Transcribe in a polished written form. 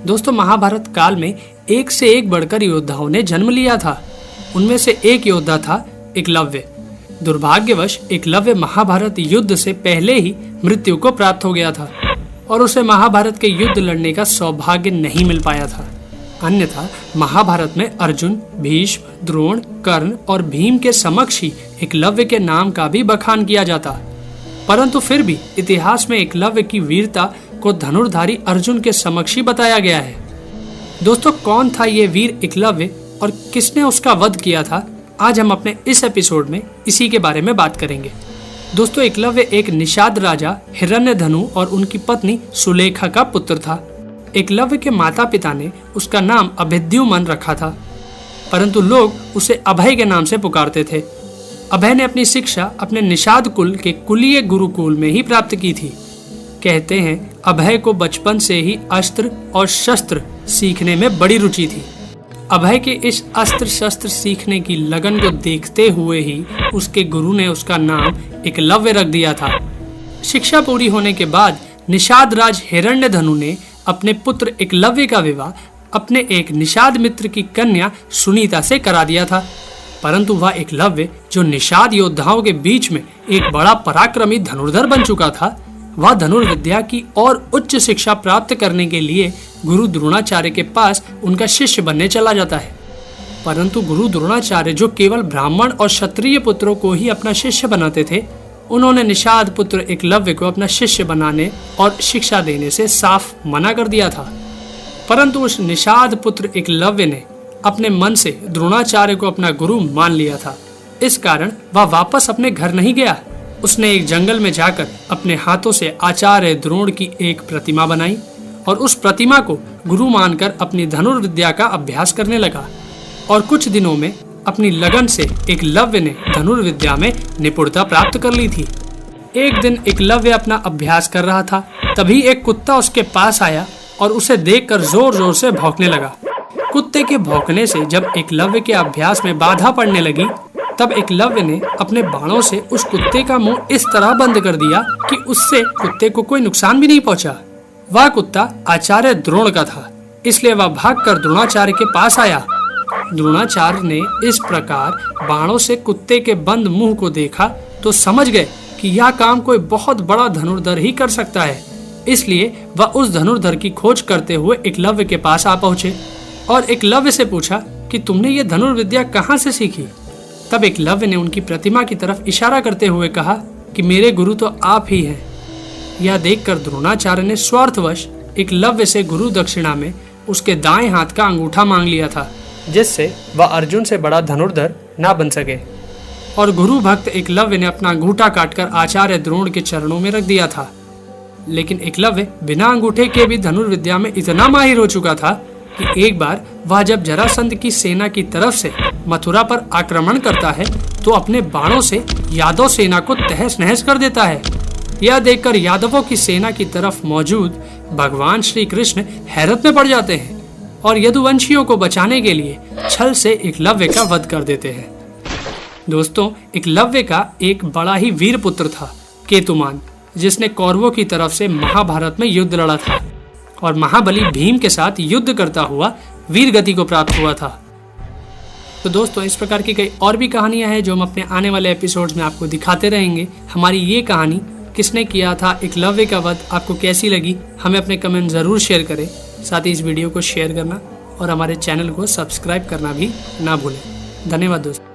दोस्तों महाभारत काल में एक से एक बढ़कर योद्धाओं ने जन्म लिया था। उनमें से एक योद्धा था एकलव्य। दुर्भाग्यवश एकलव्य महाभारत युद्ध से पहले ही मृत्यु को प्राप्त हो गया था और उसे महाभारत के युद्ध लड़ने का सौभाग्य नहीं मिल पाया था। अन्यथा महाभारत में अर्जुन, भीष्म, द्रोण, कर्ण और भीम के समक्ष ही एकलव्य के नाम का भी बखान किया जाता। परंतु फिर भी इतिहास में एकलव्य की वीरता को धनुर्धारी अर्जुन के समक्ष ही बताया गया है। दोस्तों कौन था ये वीर एकलव्य और किसने उसका वध किया था, आज हम अपने इस एपिसोड में इसी के बारे में बात करेंगे। दोस्तों एकलव्य एक निषाद राजा हिरण्यधनु और उनकी पत्नी सुलेखा का पुत्र था। एकलव्य के माता पिता ने उसका नाम अभिद्युमन रखा था, परंतु लोग उसे अभय के नाम से पुकारते थे। अभय ने अपनी शिक्षा अपने निषाद कुल के कुलीय गुरुकुल में ही प्राप्त की थी। कहते हैं अभय को बचपन से ही अस्त्र और शस्त्र सीखने में बड़ी रुचि थी। अभय के इस अस्त्र शस्त्र सीखने की लगन को देखते हुए ही उसके गुरु ने उसका नाम एकलव्य रख दिया था। शिक्षा पूरी होने के बाद निषाद राज हिरण्यधनु ने अपने पुत्र एकलव्य का विवाह अपने एक निषाद मित्र की कन्या सुनीता से करा दिया था। परंतु वह एकलव्य जो निषाद योद्धाओं के बीच में एक बड़ा पराक्रमी धनुर्धर बन चुका था, वह धनुर्विद्या की और उच्च शिक्षा प्राप्त करने के लिए गुरु द्रोणाचार्य के पास उनका शिष्य बनने चला जाता है। परंतु गुरु द्रोणाचार्य जो केवल ब्राह्मण और क्षत्रिय पुत्रों को ही अपना शिष्य बनाते थे, उन्होंने निषाद पुत्र एकलव्य को अपना शिष्य बनाने और शिक्षा देने से साफ मना कर दिया था। परंतु उस निषाद पुत्र एकलव्य ने अपने मन से द्रोणाचार्य को अपना गुरु मान लिया था। इस कारण वह वापस अपने घर नहीं गया। उसने एक जंगल में जाकर अपने हाथों से आचार्य द्रोण की एक प्रतिमा बनाई और उस प्रतिमा को गुरु मानकर अपनी धनुर्विद्या का अभ्यास करने लगा। और कुछ दिनों में अपनी लगन से एकलव्य ने धनुर्विद्या में निपुणता प्राप्त कर ली थी। एक दिन एकलव्य अपना अभ्यास कर रहा था, तभी एक कुत्ता उसके पास आया और उसे देखकर जोर जोर से भौंकने लगा। कुत्ते के भौंकने से जब एकलव्य के अभ्यास में बाधा पड़ने लगी, तब एकलव्य ने अपने बाणों से उस कुत्ते का मुंह इस तरह बंद कर दिया कि उससे कुत्ते को कोई नुकसान भी नहीं पहुंचा। वह कुत्ता आचार्य द्रोण का था, इसलिए वह भागकर द्रोणाचार्य के पास आया। द्रोणाचार्य ने इस प्रकार बाणों से कुत्ते के बंद मुंह को देखा तो समझ गए कि यह काम कोई बहुत बड़ा धनुर्धर ही कर सकता है। इसलिए वह उस धनुर्धर की खोज करते हुए एकलव्य के पास आ पहुंचे और एकलव्य से पूछा कि तुमने ये धनुर्विद्या कहाँ से सीखी। तब एकलव्य ने उनकी प्रतिमा की तरफ इशारा करते हुए कहा कि मेरे गुरु तो आप ही हैं। यह देखकर द्रोणाचार्य ने स्वार्थवश एकलव्य से गुरु दक्षिणा में उसके दाएं हाथ का अंगूठा मांग लिया था, जिससे वह अर्जुन से बड़ा धनुर्धर ना बन सके। और गुरु भक्त एकलव्य ने अपना अंगूठा काटकर आचार्य द्रोण के चरणों में रख दिया था। लेकिन एकलव्य बिना अंगूठे के भी धनुर्विद्या में इतना माहिर हो चुका था कि एक बार वह जब जरासंध की सेना की तरफ से मथुरा पर आक्रमण करता है तो अपने बाणों से यादव सेना को तहस नहस कर देता है। यह देखकर यादवों की सेना की तरफ मौजूद भगवान श्री कृष्ण हैरत में पड़ जाते हैं और यदुवंशियों को बचाने के लिए छल से एकलव्य का वध कर देते हैं। दोस्तों एकलव्य का एक बड़ा ही वीर पुत्र था केतुमान, जिसने कौरवों की तरफ से महाभारत में युद्ध लड़ा था और महाबली भीम के साथ युद्ध करता हुआ वीर गति को प्राप्त हुआ था। तो दोस्तों इस प्रकार की कई और भी कहानियां हैं जो हम अपने आने वाले एपिसोड्स में आपको दिखाते रहेंगे। हमारी ये कहानी किसने किया था एकलव्य का वध आपको कैसी लगी, हमें अपने कमेंट जरूर शेयर करें। साथ ही इस वीडियो को शेयर करना और हमारे चैनल को सब्सक्राइब करना भी ना भूलें। धन्यवाद दोस्तों।